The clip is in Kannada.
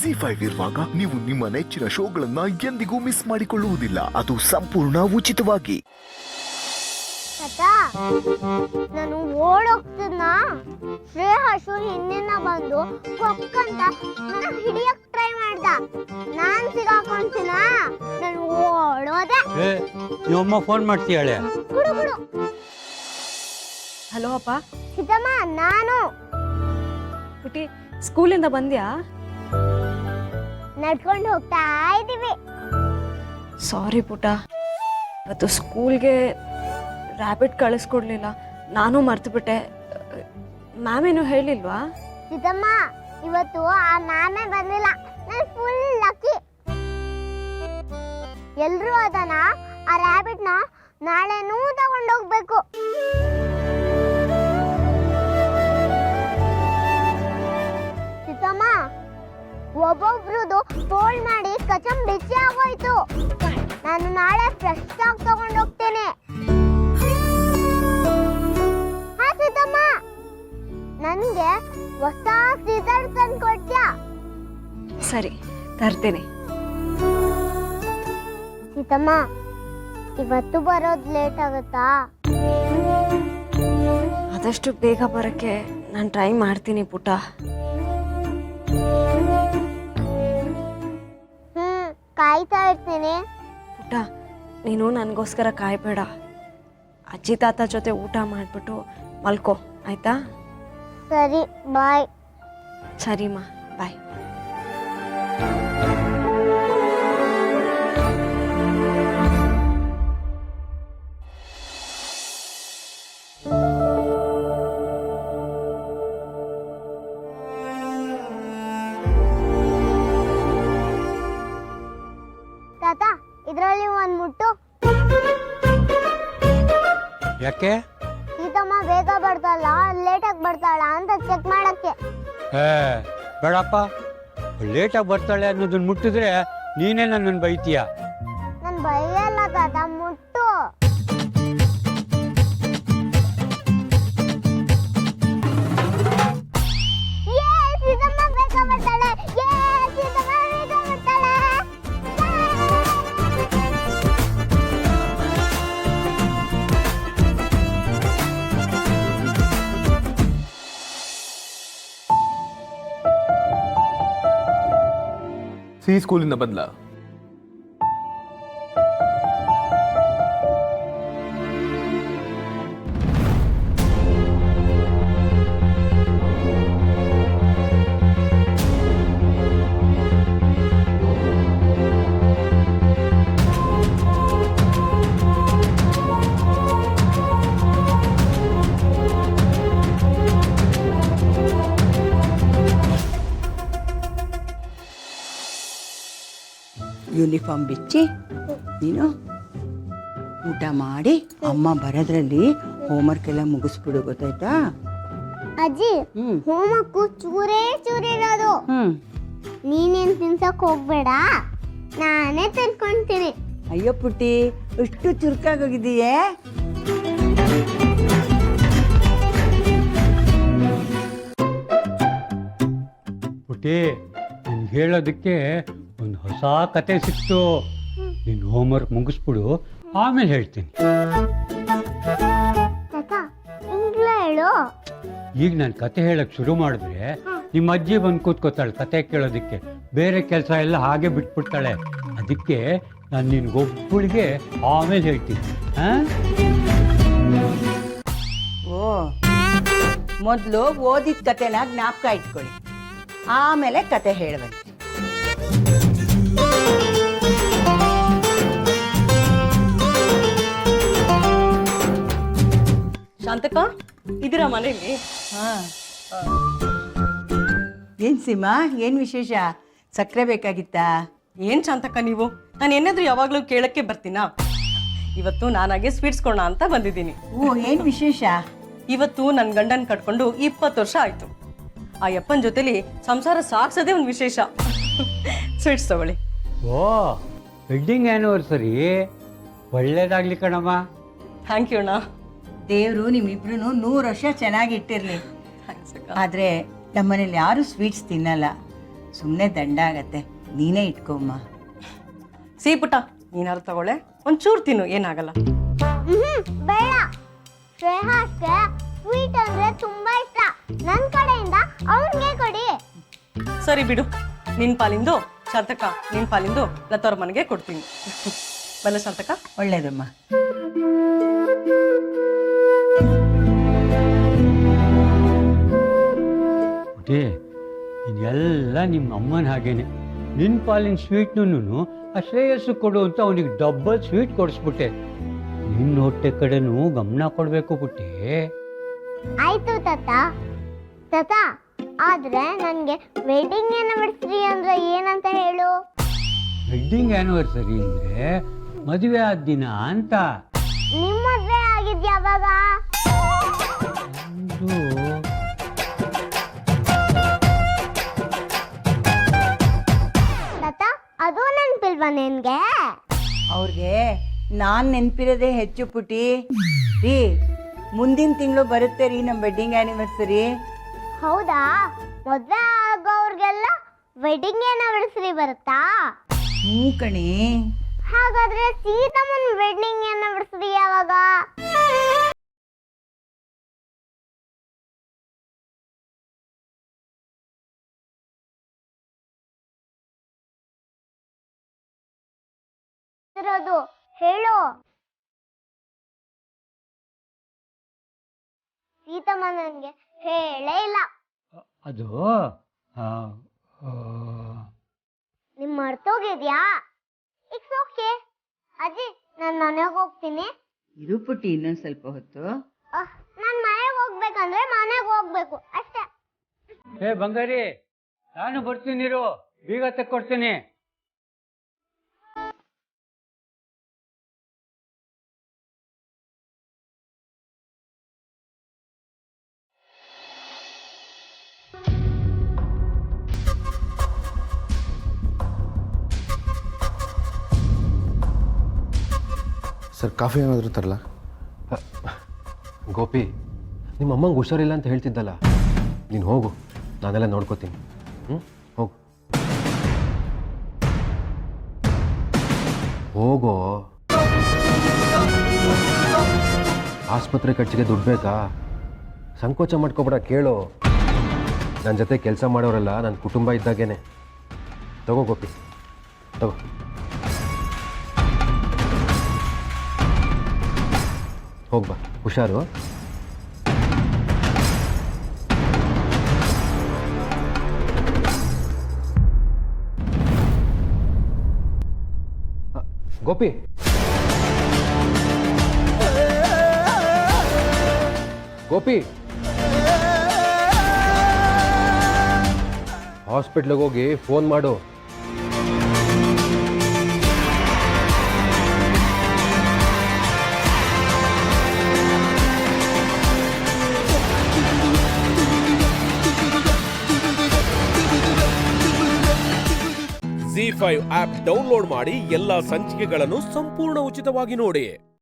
ಜಿ5 ಇರುವಾಗ ನೀವು ನಿಮ್ಮ ನೆಚ್ಚಿನ ಶೋಗಳನ್ನ ಎಂದಿಗೂ ಮಿಸ್ ಮಾಡಿಕೊಳ್ಳುವುದಿಲ್ಲ. ಅದು ಸಂಪೂರ್ಣ ಉಚಿತವಾಗಿ. ನಾನು ಓಡೋಗ್ತಿದ್ನ ಶ್ರೇಹಸು ಹಿಂದಿನ ಬಂದು ಕೊಕ್ಕಂತ ಹಿಡಿಯಕ್ ಟ್ರೈ ಮಾಡ್ದ. ನಾನ್ ಸಿಗಾಕೊಂತಿನ ನಾನು ಓಡೋದೆ. ನಿಮ್ಮಮ್ಮ ಫೋನ್ ಮಾಡ್ತೀಯಾಳೆ? ಗುಡು ಗುಡು. ಹಲೋ ಅಪ್ಪ. ಸೀತಮ್ಮ ನಾನು ಪುಟಿ ಸ್ಕೂಲಿಂದ ಬಂದ್ಯಾ? ನಡ್ಕೊಂಡು ಹೋಗ್ತಾ ಇದ್ದೀವಿ. ಸಾರಿ ಪುಟ, ಇವತ್ತು ಸ್ಕೂಲ್ಗೆ ರ್ಯಾಬಿಟ್ ಕಳಿಸ್ಕೊಡ್ಲಿಲ್ಲ, ನಾನು ಮರ್ತುಬಿಟ್ಟೆ. ಮ್ಯಾಮ್ ಏನು ಹೇಳಿಲ್ವಾ? ಸೀತಮ್ಮ ಇವತ್ತು ಆ ಮ್ಯಾಮೇ ಬಂದಿಲ್ಲ. ನಾನು ಫುಲ್ ಲಕ್ಕಿ. ಎಲ್ರೂ ಅದನ್ನ ಆ ರ್ಯಾಬಿಟ್ನ ನಾಳೆನೂ ತಗೊಂಡೋಗ್ಬೇಕು. ಸೀತಮ್ಮ ಒಬ್ಬೊಬ್ರದು ಫೋಲ್ಡ್ ಮಾಡಿ ಕಚಂ ಬಿಸಿ ಆಗೋಯ್ತು. ನಾನು ನಾಳೆ ಫ್ರೆಶ್ ಆಗಿ ತಗೊಂಡೋಗ್ತೇನೆ. ಹಾ ಸೀತಮ್ಮ, ನನ್ಗೆ ಹೊಸ ಸೀಸರ್ ತಂದು ಕೊಡ್ತೀಯಾ? ಸರಿ, ತರ್ತೇನೆ. ಸೀತಮ್ಮ ಇವತ್ತು ಬರೋದು ಲೇಟ್ ಆಗುತ್ತಾ? ಆದಷ್ಟು ಬೇಗ ಬರೋಕ್ಕೆ ನಾನು ಟ್ರೈ ಮಾಡ್ತೀನಿ ಪುಟ. ಕಾಯ್ತಾ ಇರ್ತೀನಿ. ಪುಟ, ನೀನು ನನಗೋಸ್ಕರ ಕಾಯ್ಬೇಡ. ಅಜ್ಜಿ ತಾತ ಜೊತೆ ಊಟ ಮಾಡಿಬಿಟ್ಟು ಮಲ್ಕೋ, ಆಯ್ತಾ? ಸರಿ, ಬಾಯ್. ಸರಿಮ್ಮ, ಬಾಯ್. ತಾತ, ಇದ್ರಲ್ಲಿ ಒಂದ್ ಮುಟ್ಟು. ಯಾಕೆ? ಸೀತಮ್ಮ ಬೇಗ ಬರ್ತಾಳ ಲೇಟಾಗಿ ಬರ್ತಾಳ ಅಂತ ಚೆಕ್ ಮಾಡಕ್ಕೆ. ಬೇಡಪ್ಪ, ಲೇಟಾಗಿ ಬರ್ತಾಳೆ ಅನ್ನೋದನ್ನ ಮುಟ್ಟಿದ್ರೆ ನೀನೇ ನನ್ನನ್ನು ಬೈತೀಯ. ನನ್ ಬೈಯಲ್ಲ ತಾತ, ಮುಟ್ಟು. ಸೀತಮ್ಮ ಬೇಗ ಬರ್ತಾಳೆ. ಸೀತಮ್ಮ ಬೇಗ ಬರ್ತಾಳೆ. ಸಿ ಸ್ಕೂಲಿಂದ ಬಂದ್ಲ? ಯೂನಿಫಾರ್ಮ್ ಬಿಚ್ಚಿ ನೀನು ಊಟ ಮಾಡಿ ಅಮ್ಮ ಬರೋದ್ರಲ್ಲಿ ಹೋಮ್ವರ್ಕ್ ಎಲ್ಲ ಮುಗಿಸ್ಬಿಡು, ಗೊತ್ತಾಯ್ತಾ? ಅಜ್ಜಿ, ಹೋಮಕ್ಕು ಚೂರೇ ಚೂರಿರೋದು. ನೀನೇನ್ ತಿನ್ಸಕ್ ಹೋಗ್ಬೇಡ, ನಾನೇ ತಿನ್ಕೊಂತೀನಿ. ಅಯ್ಯೋ ಪುಟ್ಟಿ, ಇಷ್ಟು ಚುರುಕಾಗೋಗಿದೀಯೇ? ಪುಟಿ, ನಿನ್ಗೆ ಹೇಳೋದಕ್ಕೆ ಒಂದು ಹೊಸ ಕತೆ ಸಿಕ್ತು. ನೀನು ಹೋಮ್ವರ್ಕ್ ಮುಗಿಸ್ಬಿಡು, ಆಮೇಲೆ ಹೇಳ್ತೀನಿ. ಹೇಳು. ಈಗ ನಾನು ಕತೆ ಹೇಳಕ್ ಶುರು ಮಾಡಿದ್ರೆ ನಿಮ್ಮ ಅಜ್ಜಿ ಬಂದು ಕೂತ್ಕೋತಾಳೆ ಕತೆ ಕೇಳೋದಕ್ಕೆ. ಬೇರೆ ಕೆಲಸ ಎಲ್ಲ ಹಾಗೆ ಬಿಟ್ಬಿಡ್ತಾಳೆ. ಅದಕ್ಕೆ ನಾನು ನಿನ್ಗೊಬ್ಬಳಿಗೆ ಆಮೇಲೆ ಹೇಳ್ತೀನಿ. ಓ, ಮೊದಲು ಓದಿದ ಕತೆನ ಜ್ಞಾಪಕ ಇಟ್ಕೊಳ್ಳಿ, ಆಮೇಲೆ ಕತೆ ಹೇಳುವಂತೆ. ಶಾಂತಕ್ಕ, ಇದರ ಮನೇಲಿ? ಏನ್ ಸೀಮಾ, ಏನ್ ವಿಶೇಷ? ಸಕ್ಕರೆ ಬೇಕಾಗಿತ್ತಾ? ಏನ್ ಶಾಂತಕ್ಕ ನೀವು, ನಾನು ಏನಾದ್ರೂ ಯಾವಾಗ್ಲೂ ಕೇಳಕ್ಕೆ ಬರ್ತೀನಾ? ಇವತ್ತು ನಾನಾಗೆ ಸ್ವೀಟ್ಸ್ ಕೊಡೋಣ ಅಂತ ಬಂದಿದ್ದೀನಿ. ಓ, ಏನ್ ವಿಶೇಷ? ಇವತ್ತು ನನ್ನ ಗಂಡನ್ ಕಟ್ಕೊಂಡು 20 ವರ್ಷ ಆಯ್ತು. ಆ ಯಪ್ಪನ ಜೊತೆಲಿ ಸಂಸಾರ ಸಾಕ್ಸೋದೇ ಒಂದು ವಿಶೇಷ. ಸ್ವೀಟ್ಸ್ ತಗೊಳ್ಳಿ. ಓ, ವೆಡ್ಡಿಂಗ್ ಆ್ಯನಿವರ್ಸರಿ, ಒಳ್ಳೇದಾಗ್ಲಿ ಕಣಮ್ಮ. ಥ್ಯಾಂಕ್ ಯು ಅಣ್ಣ. ದೇವರು ನಿಮ್ಮಿಬ್ರು 100 ವರ್ಷ ಚೆನ್ನಾಗಿ ಇಟ್ಟಿರ್ಲಿ. ಆದ್ರೆ ನಮ್ಮನೇಲಿ ಯಾರು ಸ್ವೀಟ್ಸ್ ತಿನ್ನಲ್ಲ. ಸುಮ್ಮನೆ ದಂಡ ಆಗತ್ತೆ, ನೀನೇ ಇಟ್ಕೊಮ್ಮ. ಸಿಹಿ ಪುಟ್ಟ ನೀನಾರು ತಗೊಳ್ಳೆ, ಒಂಚೂರು ತಿನ್ನು, ಏನಾಗಲ್ಲ. ಬೇಡ. ಶ್ರೇಹಾಸ್ಗೆ ಸ್ವೀಟ್ ಅಂದ್ರೆ ತುಂಬಾ ಇಷ್ಟ. ನನ್ ಕಡೆಯಿಂದ ಅವನ್ಗೆ ಕೊಡಿ. ಸರಿ ಬಿಡು, ನಿನ್ ಪಾಲಿಂದು ಶಾಂತಕ, ನಿನ್ ಪಾಲಿಂದು ಲತವ್ರ ಮನೆಗೆ ಕೊಡ್ತೀನಿ. ಬಲ್ಲ ಶಾಂತಕ. ಒಳ್ಳೇದಮ್ಮ. ಪುಟಿ, ಇದೆಲ್ಲ ನಿಮ್ಮ ಅಮ್ಮನ ಹಾಗೇನೆ. ನಿನ್ನ ಪಾಲಿನ ಸ್ವೀಟ್ನೂ ಆ ಶ್ರೇಯಸ್ಸು ಕೊಡು ಅಂತ ಅವನಿಗೆ ಡಬ್ಬಲ್ ಸ್ವೀಟ್ ಕೊಡಿಸ್ಬಿಟ್ಟೆ. ನಿನ್ನ ಹೊಟ್ಟೆ ಕಡೆನೂ ಗಮನ ಕೊಡಬೇಕು ಪುಟ್ಟಿ. ಆಯ್ತು ತಾತ. ತಾತ, ಆದ್ರೆ ನನ್ಗೆ ವೆಡ್ಡಿಂಗ್ ಆನಿವರ್ಸರಿ ಅಂದ್ರೆ ಏನಂತ ಹೇಳು. ವೆಡ್ಡಿಂಗ್ ಆ್ಯನಿವರ್ಸರಿ ಅಂದರೆ ಮದುವೆ ಆದ ದಿನ ಅಂತ. ನಿಮ್ ಮದ್ವೆ ಆಗಿದ್ ಯಾವಾಗ? ಒಂದು ತಾತ, ಅದು ನೆನ್ಪಿಲ್ವಾ ನಿನ್ಗೆ? ಅವ್ರಿಗೆ ನಾನು ನೆನಪಿರೋದೇ ಹೆಚ್ಚು ಪುಟಿ. ರೀ, ಮುಂದಿನ ತಿಂಗಳು ಬರುತ್ತೆ ರೀ ನಮ್ಮ ವೆಡ್ಡಿಂಗ್ ಆ್ಯನಿವರ್ಸರಿ. ಹೌದಾ? ಮದ್ವೆ ಆಗೋರ್ಗೆಲ್ಲ ವೆಡ್ಡಿಂಗ್ ಆನಿವರ್ಸರಿ ಬರುತ್ತಾ? ಹ್ಞೂ ಕಣಿ. ಹಾಗಾದ್ರೆ ಸೀತಮ್ಮನ ವೆಡ್ಡಿಂಗ್ ಆನಿವರ್ಸರಿ ಯಾವಾಗ? ಇರೋದು ಹೇಳು. ಸೀತಮ್ಮ ನನ್ಗೆ ಹೇಳೇ ಇಲ್ಲ. ಅದು ನಿಮ್ ಮರ್ತೋಗಿದ್ಯಾ? It's okay. ಅಜ್ಜಿ, ನಾನ್ ಮನೆಗೆ ಹೋಗ್ತೀನಿ. ಇರು ಪುಟಿ, ಇನ್ನೊಂದು ಸ್ವಲ್ಪ ಹೊತ್ತು. ನಾನ್ ಮನೆಗೆ ಹೋಗ್ಬೇಕಂದ್ರೆ ಮನೆಗೆ ಹೋಗ್ಬೇಕು ಅಷ್ಟೇ. ಹೇ ಬಂಗಾರಿ, ನಾನು ಬರ್ತೀನಿರು, ಬೀಗ ತಕ್ಕೊಡ್ತೀನಿ. ಸರ್, ಕಾಫಿ ಏನಾದರೂ ತರಲ್ಲ? ಗೋಪಿ, ನಿಮ್ಮ ಅಮ್ಮಂಗೆ ಹುಷಾರಿಲ್ಲ ಅಂತ ಹೇಳ್ತಿದ್ದಲ್ಲ, ನೀನು ಹೋಗು, ನಾನೆಲ್ಲ ನೋಡ್ಕೋತೀನಿ. ಹೋಗು ಹೋಗೋ. ಆಸ್ಪತ್ರೆ ಖರ್ಚಿಗೆ ದುಡ್ಡು ಬೇಕಾ? ಸಂಕೋಚ ಮಾಡ್ಕೊಬೇಡ, ಕೇಳು. ನನ್ನ ಜೊತೆ ಕೆಲಸ ಮಾಡೋರೆಲ್ಲ ನನ್ನ ಕುಟುಂಬ ಇದ್ದಾಗೇನೆ. ತಗೋ ಗೋಪಿ, ತಗೋ. ಹೋಗ್ಬಾ, ಹುಷಾರು. ಗೋಪಿ, ಗೋಪಿ, ಹಾಸ್ಪಿಟ್ಲಿಗೆ ಹೋಗಿ ಫೋನ್ ಮಾಡು. ZEE5 ಆಪ್ ಡೌನ್ಲೋಡ್ ಮಾಡಿ ಎಲ್ಲಾ ಸಂಚಿಕೆಗಳನ್ನು ಸಂಪೂರ್ಣ ಉಚಿತವಾಗಿ ನೋಡಿ.